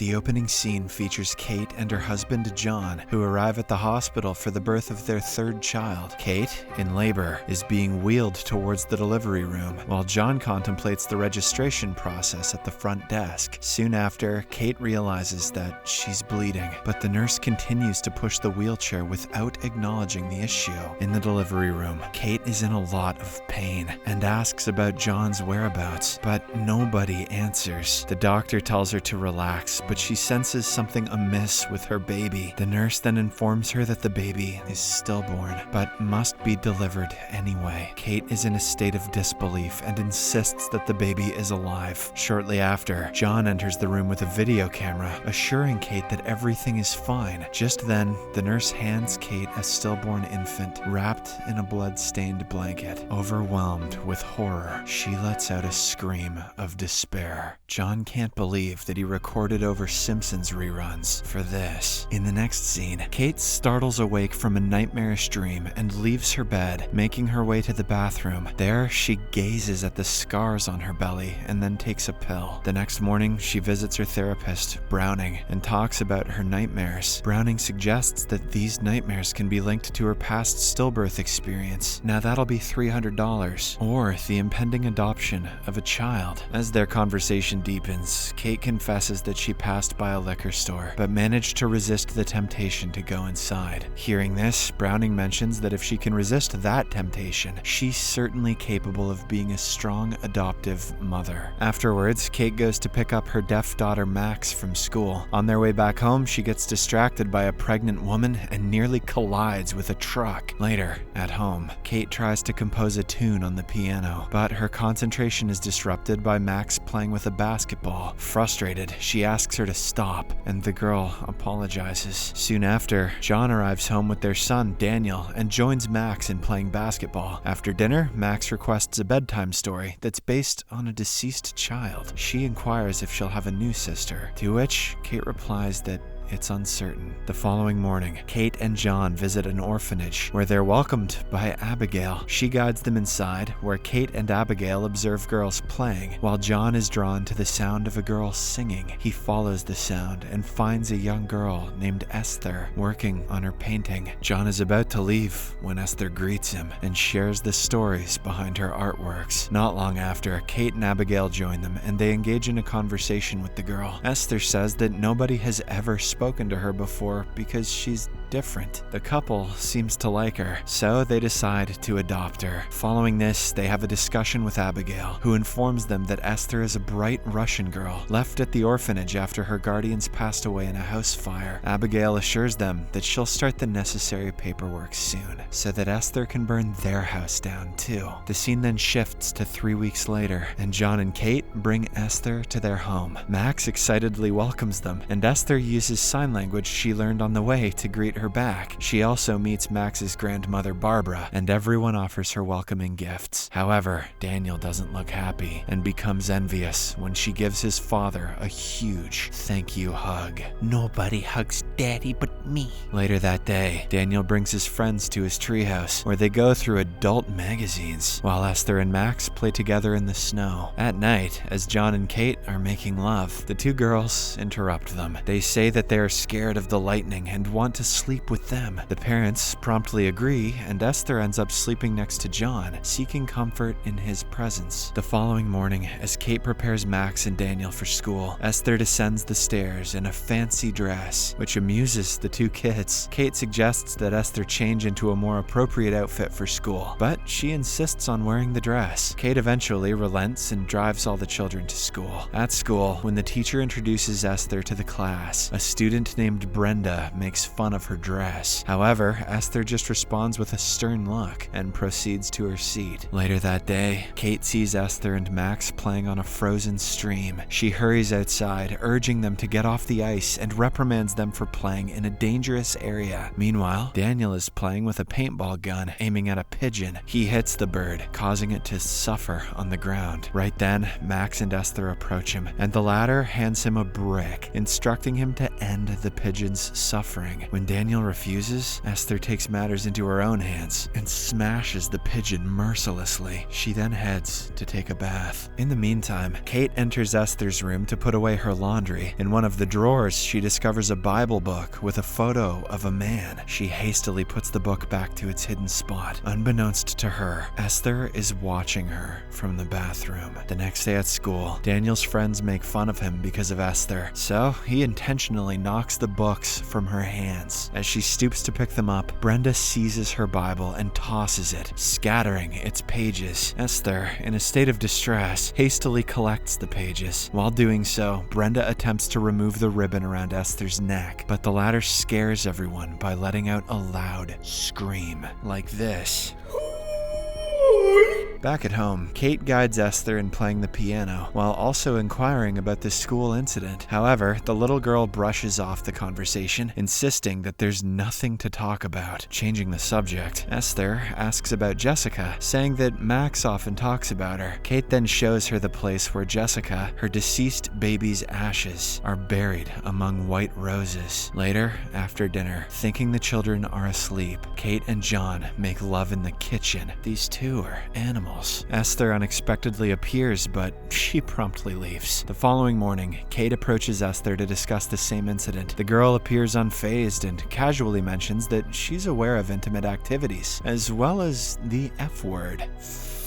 The opening scene features Kate and her husband John, who arrive at the hospital for the birth of their third child. Kate, in labor, is being wheeled towards the delivery room, while John contemplates the registration process at the front desk. Soon after, Kate realizes that she's bleeding, but the nurse continues to push the wheelchair without acknowledging the issue. In the delivery room, Kate is in a lot of pain and asks about John's whereabouts, but nobody answers. The doctor tells her to relax, but she senses something amiss with her baby. The nurse then informs her that the baby is stillborn, but must be delivered anyway. Kate is in a state of disbelief and insists that the baby is alive. Shortly after, John enters the room with a video camera, assuring Kate that everything is fine. Just then, the nurse hands Kate a stillborn infant wrapped in a blood-stained blanket. Overwhelmed with horror, she lets out a scream of despair. John can't believe that he recorded over Simpsons reruns for this. In the next scene, Kate startles awake from a nightmarish dream and leaves her bed, making her way to the bathroom. There, she gazes at the scars on her belly and then takes a pill. The next morning, she visits her therapist, Browning, and talks about her nightmares. Browning suggests that these nightmares can be linked to her past stillbirth experience. Now that'll be $300, or the impending adoption of a child. As their conversation deepens, Kate confesses that she passed by a liquor store, but managed to resist the temptation to go inside. Hearing this, Browning mentions that if she can resist that temptation, she's certainly capable of being a strong adoptive mother. Afterwards, Kate goes to pick up her deaf daughter Max from school. On their way back home, she gets distracted by a pregnant woman and nearly collides with a truck. Later, at home, Kate tries to compose a tune on the piano, but her concentration is disrupted by Max playing with a basketball. Frustrated, she asks her to stop, and the girl apologizes. Soon after, John arrives home with their son, Daniel, and joins Max in playing basketball. After dinner, Max requests a bedtime story that's based on a deceased child. She inquires if she'll have a new sister, to which Kate replies that it's uncertain. The following morning, Kate and John visit an orphanage where they're welcomed by Abigail. She guides them inside, where Kate and Abigail observe girls playing, while John is drawn to the sound of a girl singing. He follows the sound and finds a young girl named Esther working on her painting. John is about to leave when Esther greets him and shares the stories behind her artworks. Not long after, Kate and Abigail join them, and they engage in a conversation with the girl. Esther says that nobody has ever spoken to her before because she's different. The couple seems to like her, so they decide to adopt her. Following this, they have a discussion with Abigail, who informs them that Esther is a bright Russian girl left at the orphanage after her guardians passed away in a house fire. Abigail assures them that she'll start the necessary paperwork soon, so that Esther can burn their house down too. The scene then shifts to 3 weeks later, and John and Kate bring Esther to their home. Max excitedly welcomes them, and Esther uses sign language she learned on the way to greet her back. She also meets Max's grandmother Barbara, and everyone offers her welcoming gifts. However, Daniel doesn't look happy and becomes envious when she gives his father a huge thank you hug. Nobody hugs Daddy but me. Later that day, Daniel brings his friends to his treehouse, where they go through adult magazines, while Esther and Max play together in the snow. At night, as John and Kate are making love, the two girls interrupt them. They say that they are scared of the lightning and want to sleep with them. The parents promptly agree, and Esther ends up sleeping next to John, seeking comfort in his presence. The following morning, as Kate prepares Max and Daniel for school, Esther descends the stairs in a fancy dress, which amuses the two kids. Kate suggests that Esther change into a more appropriate outfit for school, but she insists on wearing the dress. Kate eventually relents and drives all the children to school. At school, when the teacher introduces Esther to the class, a student named Brenda makes fun of her dress. However, Esther just responds with a stern look and proceeds to her seat. Later that day, Kate sees Esther and Max playing on a frozen stream. She hurries outside, urging them to get off the ice, and reprimands them for playing in a dangerous area. Meanwhile, Daniel is playing with a paintball gun, aiming at a pigeon. He hits the bird, causing it to suffer on the ground. Right then, Max and Esther approach him, and the latter hands him a brick, instructing him to end the pigeon's suffering. When Daniel refuses, Esther takes matters into her own hands and smashes the pigeon mercilessly. She then heads to take a bath. In the meantime, Kate enters Esther's room to put away her laundry. In one of the drawers, she discovers a Bible book with a photo of a man. She hastily puts the book back to its hidden spot. Unbeknownst to her, Esther is watching her from the bathroom. The next day at school, Daniel's friends make fun of him because of Esther, so he intentionally knocks the books from her hands. As she stoops to pick them up, Brenda seizes her Bible and tosses it, scattering its pages. Esther, in a state of distress, hastily collects the pages. While doing so, Brenda attempts to remove the ribbon around Esther's neck, but the latter scares everyone by letting out a loud scream like this. Back at home, Kate guides Esther in playing the piano, while also inquiring about the school incident. However, the little girl brushes off the conversation, insisting that there's nothing to talk about. Changing the subject, Esther asks about Jessica, saying that Max often talks about her. Kate then shows her the place where Jessica, her deceased baby's ashes, are buried among white roses. Later, after dinner, thinking the children are asleep, Kate and John make love in the kitchen. These two are animals. Esther unexpectedly appears, but she promptly leaves. The following morning, Kate approaches Esther to discuss the same incident. The girl appears unfazed and casually mentions that she's aware of intimate activities, as well as the F word.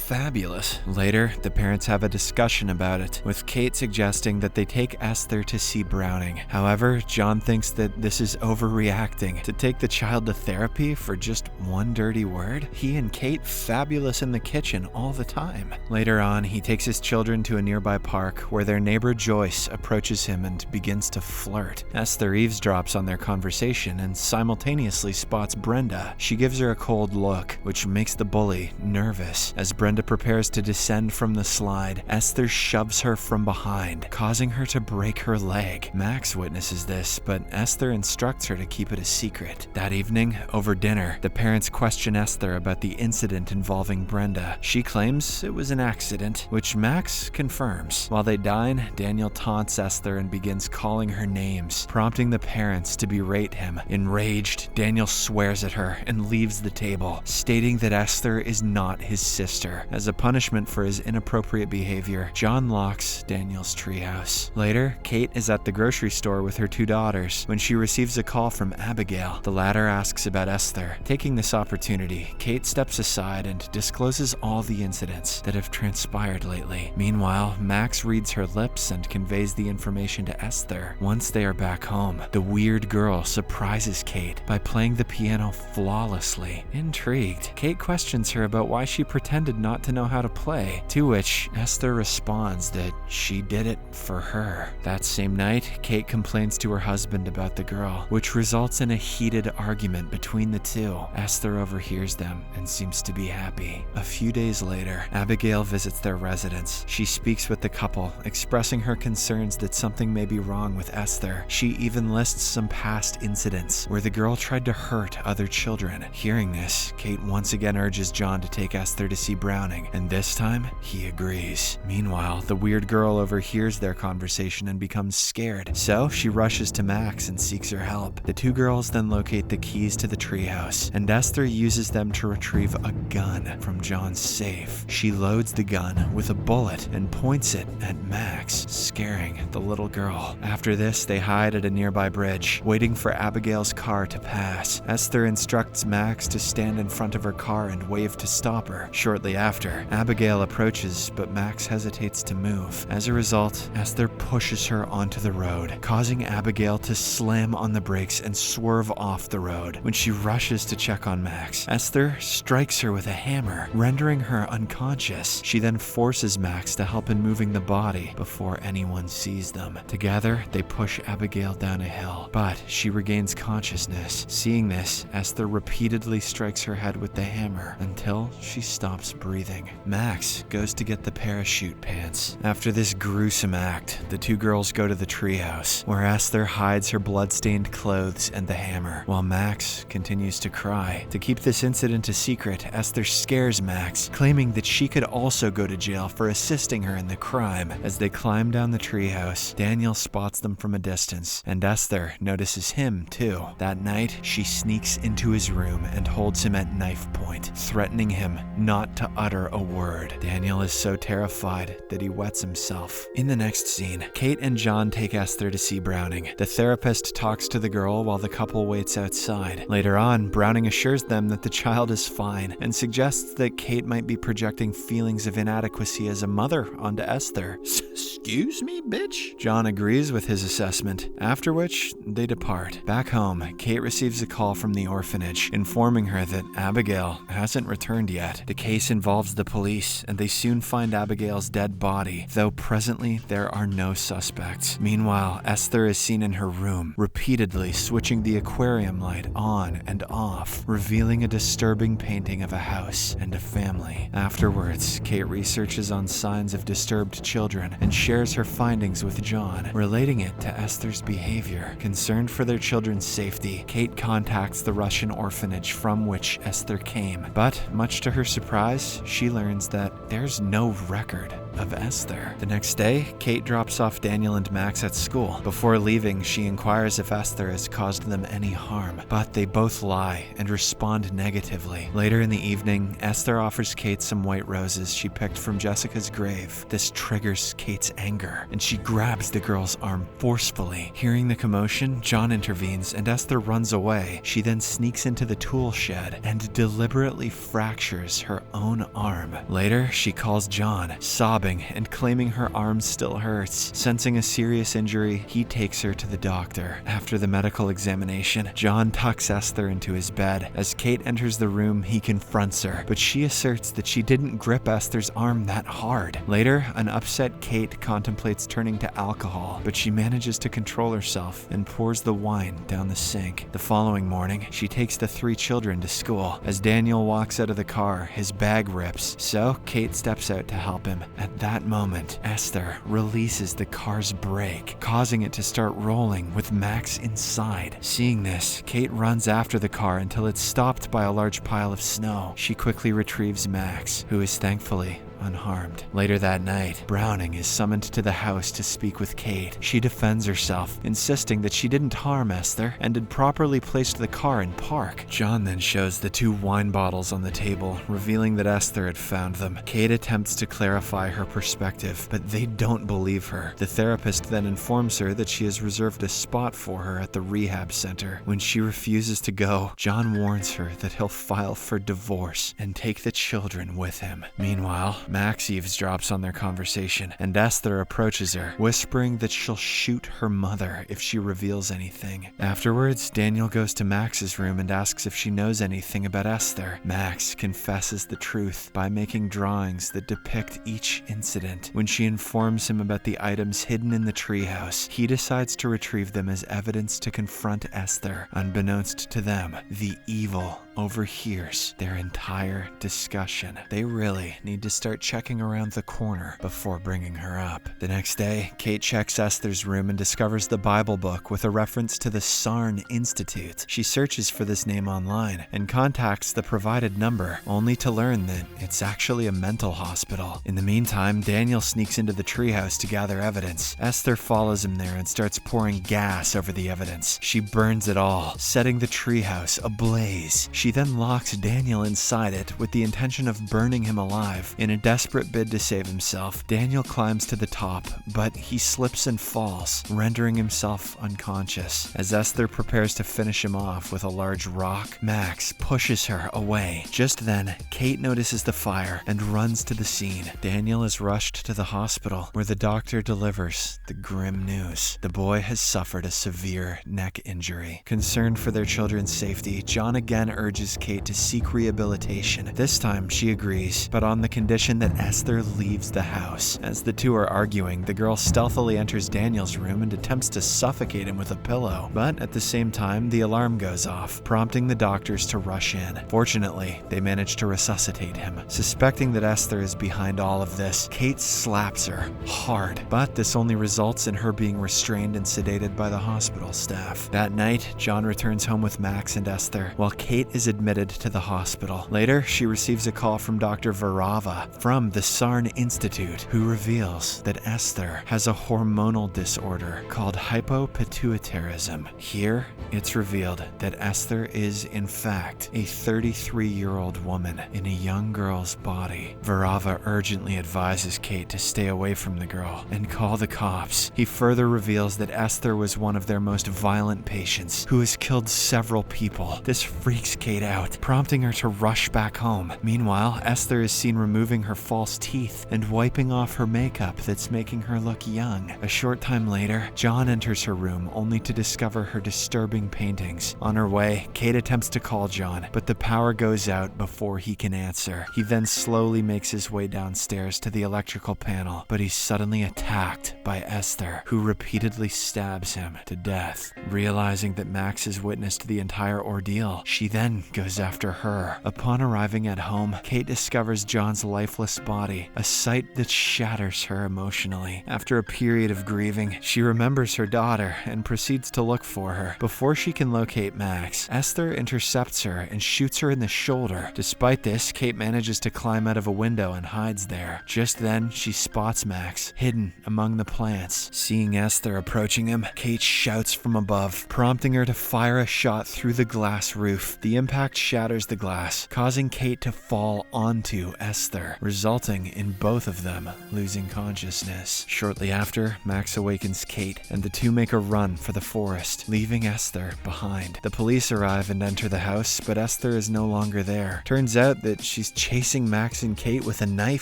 Fabulous. Later, the parents have a discussion about it, with Kate suggesting that they take Esther to see Browning. However, John thinks that this is overreacting. To take the child to therapy for just one dirty word? He and Kate fabulous in the kitchen all the time. Later on, he takes his children to a nearby park where their neighbor Joyce approaches him and begins to flirt. Esther eavesdrops on their conversation and simultaneously spots Brenda. She gives her a cold look, which makes the bully nervous. As Brenda prepares to descend from the slide, Esther shoves her from behind, causing her to break her leg. Max witnesses this, but Esther instructs her to keep it a secret. That evening, over dinner, the parents question Esther about the incident involving Brenda. She claims it was an accident, which Max confirms. While they dine, Daniel taunts Esther and begins calling her names, prompting the parents to berate him. Enraged, Daniel swears at her and leaves the table, stating that Esther is not his sister. As a punishment for his inappropriate behavior, John locks Daniel's treehouse. Later, Kate is at the grocery store with her two daughters when she receives a call from Abigail. The latter asks about Esther. Taking this opportunity, Kate steps aside and discloses all the incidents that have transpired lately. Meanwhile, Max reads her lips and conveys the information to Esther. Once they are back home, the weird girl surprises Kate by playing the piano flawlessly. Intrigued, Kate questions her about why she pretended not to know how to play, to which Esther responds that she did it for her. That same night, Kate complains to her husband about the girl, which results in a heated argument between the two. Esther overhears them and seems to be happy. A few days later, Abigail visits their residence. She speaks with the couple, expressing her concerns that something may be wrong with Esther. She even lists some past incidents where the girl tried to hurt other children. Hearing this, Kate once again urges John to take Esther to see Browning, and this time, he agrees. Meanwhile, the weird girl overhears their conversation and becomes scared, so she rushes to Max and seeks her help. The two girls then locate the keys to the treehouse, and Esther uses them to retrieve a gun from John's safe. She loads the gun with a bullet and points it at Max, scaring the little girl. After this, they hide at a nearby bridge, waiting for Abigail's car to pass. Esther instructs Max to stand in front of her car and wave to stop her. Shortly after, Abigail approaches, but Max hesitates to move. As a result, Esther pushes her onto the road, causing Abigail to slam on the brakes and swerve off the road. When she rushes to check on Max, Esther strikes her with a hammer, rendering her unconscious. She then forces Max to help in moving the body before anyone sees them. Together, they push Abigail down a hill, but she regains consciousness. Seeing this, Esther repeatedly strikes her head with the hammer until she stops breathing. breathing. Max goes to get the parachute pants. After this gruesome act, the two girls go to the treehouse, where Esther hides her blood-stained clothes and the hammer, while Max continues to cry. To keep this incident a secret, Esther scares Max, claiming that she could also go to jail for assisting her in the crime. As they climb down the treehouse, Daniel spots them from a distance, and Esther notices him too. That night, she sneaks into his room and holds him at knife point, threatening him not to utter a word. Daniel is so terrified that he wets himself. In the next scene, Kate and John take Esther to see Browning. The therapist talks to the girl while the couple waits outside. Later on, Browning assures them that the child is fine and suggests that Kate might be projecting feelings of inadequacy as a mother onto Esther. Excuse me, bitch? John agrees with his assessment, after which they depart. Back home, Kate receives a call from the orphanage, informing her that Abigail hasn't returned yet. The case involves the police, and they soon find Abigail's dead body, though presently there are no suspects. Meanwhile, Esther is seen in her room, repeatedly switching the aquarium light on and off, revealing a disturbing painting of a house and a family. Afterwards, Kate researches on signs of disturbed children and shares her findings with John, relating it to Esther's behavior. Concerned for their children's safety, Kate contacts the Russian orphanage from which Esther came, but much to her surprise, she learns that there's no record of Esther. The next day, Kate drops off Daniel and Max at school. Before leaving, she inquires if Esther has caused them any harm, but they both lie and respond negatively. Later in the evening, Esther offers Kate some white roses she picked from Jessica's grave. This triggers Kate's anger, and she grabs the girl's arm forcefully. Hearing the commotion, John intervenes and Esther runs away. She then sneaks into the tool shed and deliberately fractures her own arm. Later, she calls John, sobbing and claiming her arm still hurts. Sensing a serious injury, he takes her to the doctor. After the medical examination, John tucks Esther into his bed. As Kate enters the room, he confronts her, but she asserts that she didn't grip Esther's arm that hard. Later, an upset Kate contemplates turning to alcohol, but she manages to control herself and pours the wine down the sink. The following morning, she takes the three children to school. As Daniel walks out of the car, his bag rips, so Kate steps out to help him. At that moment, Esther releases the car's brake, causing it to start rolling with Max inside. Seeing this, Kate runs after the car until it's stopped by a large pile of snow. She quickly retrieves Max, who is thankfully unharmed. Later that night, Browning is summoned to the house to speak with Kate. She defends herself, insisting that she didn't harm Esther and had properly placed the car in park. John then shows the two wine bottles on the table, revealing that Esther had found them. Kate attempts to clarify her perspective, but they don't believe her. The therapist then informs her that she has reserved a spot for her at the rehab center. When she refuses to go, John warns her that he'll file for divorce and take the children with him. Meanwhile, Max eavesdrops on their conversation, and Esther approaches her, whispering that she'll shoot her mother if she reveals anything. Afterwards, Daniel goes to Max's room and asks if she knows anything about Esther. Max confesses the truth by making drawings that depict each incident. When she informs him about the items hidden in the treehouse, he decides to retrieve them as evidence to confront Esther. Unbeknownst to them, the evil overhears their entire discussion. They really need to start checking around the corner before bringing her up. The next day, Kate checks Esther's room and discovers the Bible book with a reference to the Sarn Institute. She searches for this name online and contacts the provided number, only to learn that it's actually a mental hospital. In the meantime, Daniel sneaks into the treehouse to gather evidence. Esther follows him there and starts pouring gas over the evidence. She burns it all, setting the treehouse ablaze. She then locks Daniel inside it with the intention of burning him alive. In a desperate bid to save himself, Daniel climbs to the top, but he slips and falls, rendering himself unconscious. As Esther prepares to finish him off with a large rock, Max pushes her away. Just then, Kate notices the fire and runs to the scene. Daniel is rushed to the hospital, where the doctor delivers the grim news. The boy has suffered a severe neck injury. Concerned for their children's safety, John again urges encourages Kate to seek rehabilitation. This time, she agrees, but on the condition that Esther leaves the house. As the two are arguing, the girl stealthily enters Daniel's room and attempts to suffocate him with a pillow. But at the same time, the alarm goes off, prompting the doctors to rush in. Fortunately, they manage to resuscitate him. Suspecting that Esther is behind all of this, Kate slaps her hard, but this only results in her being restrained and sedated by the hospital staff. That night, John returns home with Max and Esther, while Kate is admitted to the hospital. Later, she receives a call from Dr. Varava from the Sarn Institute, who reveals that Esther has a hormonal disorder called hypopituitarism. Here, it's revealed that Esther is, in fact, a 33-year-old woman in a young girl's body. Varava urgently advises Kate to stay away from the girl and call the cops. He further reveals that Esther was one of their most violent patients who has killed several people. This freaks Kate out, prompting her to rush back home. Meanwhile, Esther is seen removing her false teeth and wiping off her makeup that's making her look young. A short time later, John enters her room only to discover her disturbing paintings. On her way, Kate attempts to call John, but the power goes out before he can answer. He then slowly makes his way downstairs to the electrical panel, but he's suddenly attacked by Esther, who repeatedly stabs him to death. Realizing that Max has witnessed the entire ordeal, she then goes after her. Upon arriving at home, Kate discovers John's lifeless body, a sight that shatters her emotionally. After a period of grieving, she remembers her daughter and proceeds to look for her. Before she can locate Max, Esther intercepts her and shoots her in the shoulder. Despite this, Kate manages to climb out of a window and hides there. Just then, she spots Max, hidden among the plants. Seeing Esther approaching him, Kate shouts from above, prompting her to fire a shot through the glass roof. The impact shatters the glass, causing Kate to fall onto Esther, resulting in both of them losing consciousness. Shortly after, Max awakens Kate, and the two make a run for the forest, leaving Esther behind. The police arrive and enter the house, but Esther is no longer there. Turns out that she's chasing Max and Kate with a knife.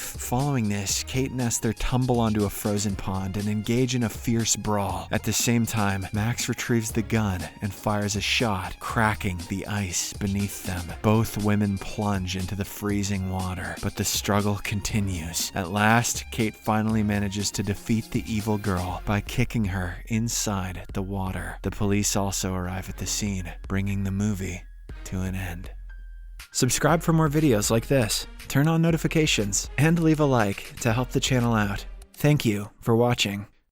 Following this, Kate and Esther tumble onto a frozen pond and engage in a fierce brawl. At the same time, Max retrieves the gun and fires a shot, cracking the ice beneath them. Both women plunge into the freezing water, but the struggle continues. At last, Kate finally manages to defeat the evil girl by kicking her inside the water. The police also arrive at the scene, bringing the movie to an end. Subscribe for more videos like this, turn on notifications, and leave a like to help the channel out. Thank you for watching.